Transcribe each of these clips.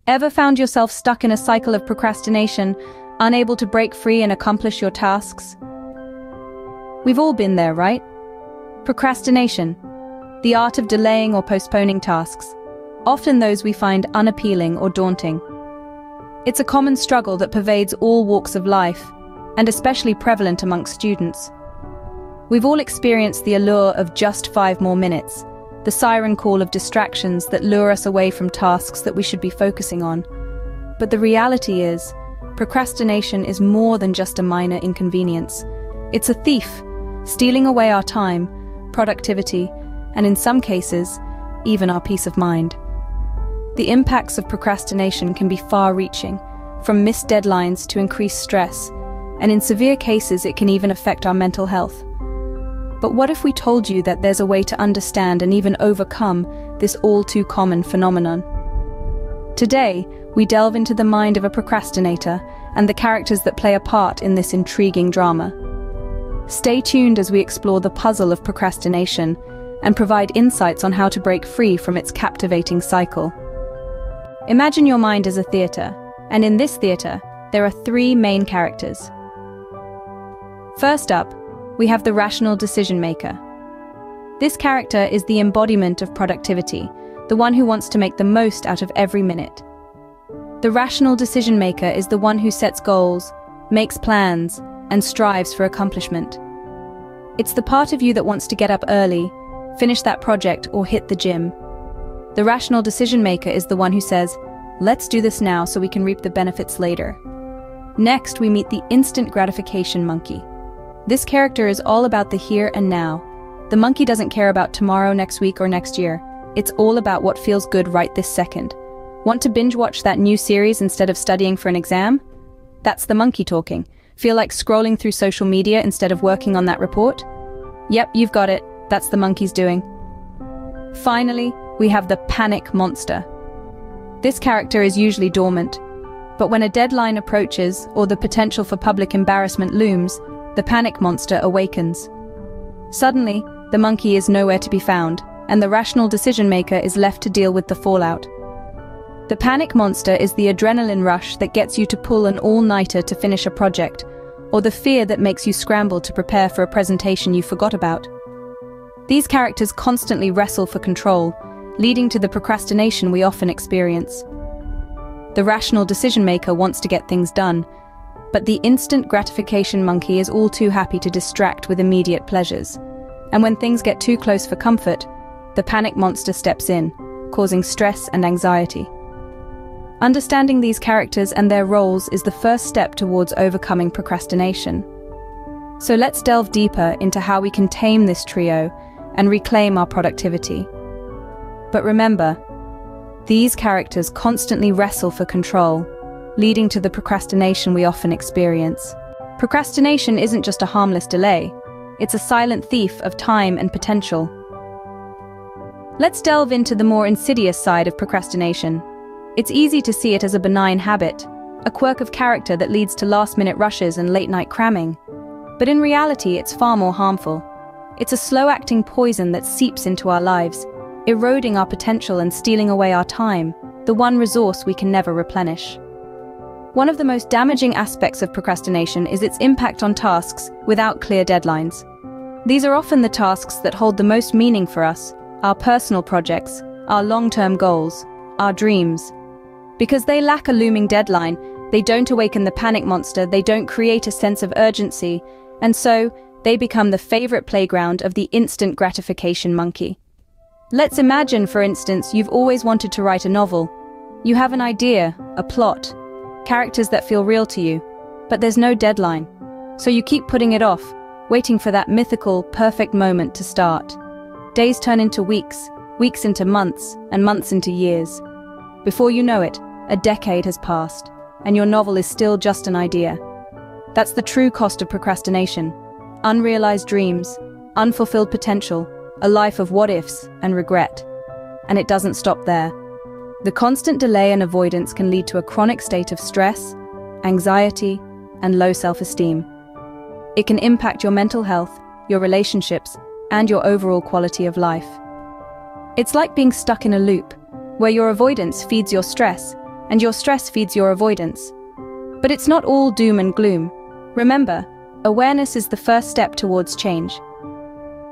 Ever found yourself stuck in a cycle of procrastination, unable to break free and accomplish your tasks? We've all been there, right? Procrastination, the art of delaying or postponing tasks, often those we find unappealing or daunting. It's a common struggle that pervades all walks of life, and especially prevalent amongst students. We've all experienced the allure of just 5 more minutes, the siren call of distractions that lure us away from tasks that we should be focusing on. But the reality is, procrastination is more than just a minor inconvenience. It's a thief, stealing away our time, productivity, and in some cases, even our peace of mind. The impacts of procrastination can be far-reaching, from missed deadlines to increased stress, and in severe cases it can even affect our mental health. But what if we told you that there's a way to understand and even overcome this all-too-common phenomenon? Today, we delve into the mind of a procrastinator and the characters that play a part in this intriguing drama. Stay tuned as we explore the puzzle of procrastination and provide insights on how to break free from its captivating cycle. Imagine your mind as a theater, and in this theater, there are 3 main characters. First up, we have the rational decision maker. This character is the embodiment of productivity, the one who wants to make the most out of every minute. The rational decision maker is the one who sets goals, makes plans, and strives for accomplishment. It's the part of you that wants to get up early, finish that project, or hit the gym. The rational decision maker is the one who says, "Let's do this now so we can reap the benefits later." Next, we meet the instant gratification monkey. This character is all about the here and now. The monkey doesn't care about tomorrow, next week, or next year. It's all about what feels good right this second. Want to binge watch that new series instead of studying for an exam? That's the monkey talking. Feel like scrolling through social media instead of working on that report? Yep, you've got it. That's the monkey's doing. Finally, we have the panic monster. This character is usually dormant, but when a deadline approaches or the potential for public embarrassment looms, the panic monster awakens. Suddenly, the monkey is nowhere to be found, and the rational decision maker is left to deal with the fallout. The panic monster is the adrenaline rush that gets you to pull an all-nighter to finish a project, or the fear that makes you scramble to prepare for a presentation you forgot about. These characters constantly wrestle for control, leading to the procrastination we often experience. The rational decision maker wants to get things done, but the instant gratification monkey is all too happy to distract with immediate pleasures. And when things get too close for comfort, the panic monster steps in, causing stress and anxiety. Understanding these characters and their roles is the first step towards overcoming procrastination. So let's delve deeper into how we can tame this trio and reclaim our productivity. But remember, these characters constantly wrestle for control, leading to the procrastination we often experience. Procrastination isn't just a harmless delay, it's a silent thief of time and potential. Let's delve into the more insidious side of procrastination. It's easy to see it as a benign habit, a quirk of character that leads to last-minute rushes and late-night cramming. But in reality, it's far more harmful. It's a slow-acting poison that seeps into our lives, eroding our potential and stealing away our time, the one resource we can never replenish. One of the most damaging aspects of procrastination is its impact on tasks without clear deadlines. These are often the tasks that hold the most meaning for us, our personal projects, our long-term goals, our dreams. Because they lack a looming deadline, they don't awaken the panic monster, they don't create a sense of urgency, and so they become the favorite playground of the instant gratification monkey. Let's imagine, for instance, you've always wanted to write a novel. You have an idea, a plot, characters that feel real to you, but there's no deadline. So you keep putting it off, waiting for that mythical, perfect moment to start. Days turn into weeks, weeks into months, and months into years. Before you know it, a decade has passed, and your novel is still just an idea. That's the true cost of procrastination. Unrealized dreams, unfulfilled potential, a life of what-ifs and regret. And it doesn't stop there. The constant delay and avoidance can lead to a chronic state of stress, anxiety, and low self-esteem. It can impact your mental health, your relationships, and your overall quality of life. It's like being stuck in a loop, where your avoidance feeds your stress, and your stress feeds your avoidance. But it's not all doom and gloom. Remember, awareness is the first step towards change.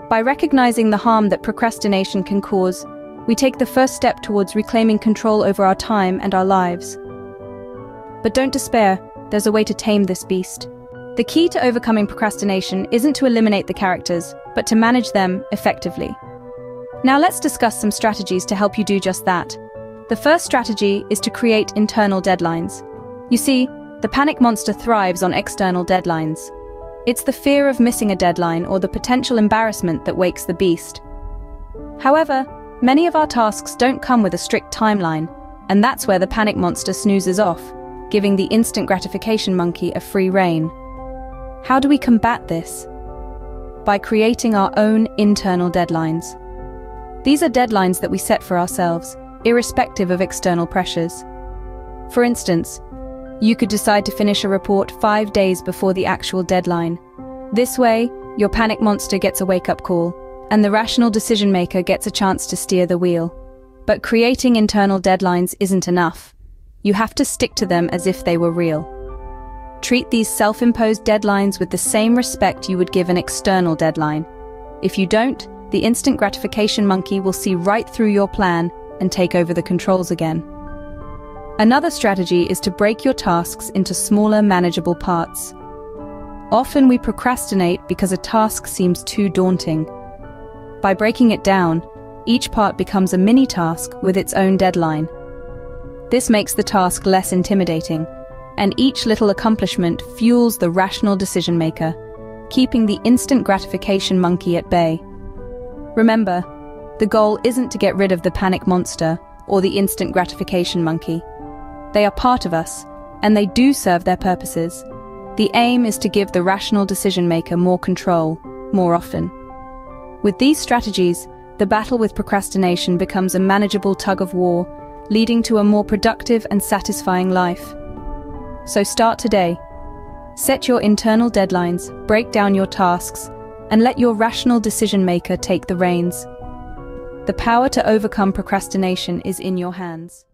By recognizing the harm that procrastination can cause, we take the first step towards reclaiming control over our time and our lives. But don't despair, there's a way to tame this beast. The key to overcoming procrastination isn't to eliminate the characters, but to manage them effectively. Now let's discuss some strategies to help you do just that. The first strategy is to create internal deadlines. You see, the panic monster thrives on external deadlines. It's the fear of missing a deadline or the potential embarrassment that wakes the beast. However, many of our tasks don't come with a strict timeline, and that's where the panic monster snoozes off, giving the instant gratification monkey a free rein. How do we combat this? By creating our own internal deadlines. These are deadlines that we set for ourselves, irrespective of external pressures. For instance, you could decide to finish a report 5 days before the actual deadline. This way, your panic monster gets a wake-up call, and the rational decision maker gets a chance to steer the wheel. But creating internal deadlines isn't enough. You have to stick to them as if they were real. Treat these self-imposed deadlines with the same respect you would give an external deadline. If you don't, the instant gratification monkey will see right through your plan and take over the controls again. Another strategy is to break your tasks into smaller, manageable parts. Often we procrastinate because a task seems too daunting. By breaking it down, each part becomes a mini-task with its own deadline. This makes the task less intimidating, and each little accomplishment fuels the rational decision maker, keeping the instant gratification monkey at bay. Remember, the goal isn't to get rid of the panic monster or the instant gratification monkey. They are part of us, and they do serve their purposes. The aim is to give the rational decision maker more control, more often. With these strategies, the battle with procrastination becomes a manageable tug-of-war, leading to a more productive and satisfying life. So start today. Set your internal deadlines, break down your tasks, and let your rational decision maker take the reins. The power to overcome procrastination is in your hands.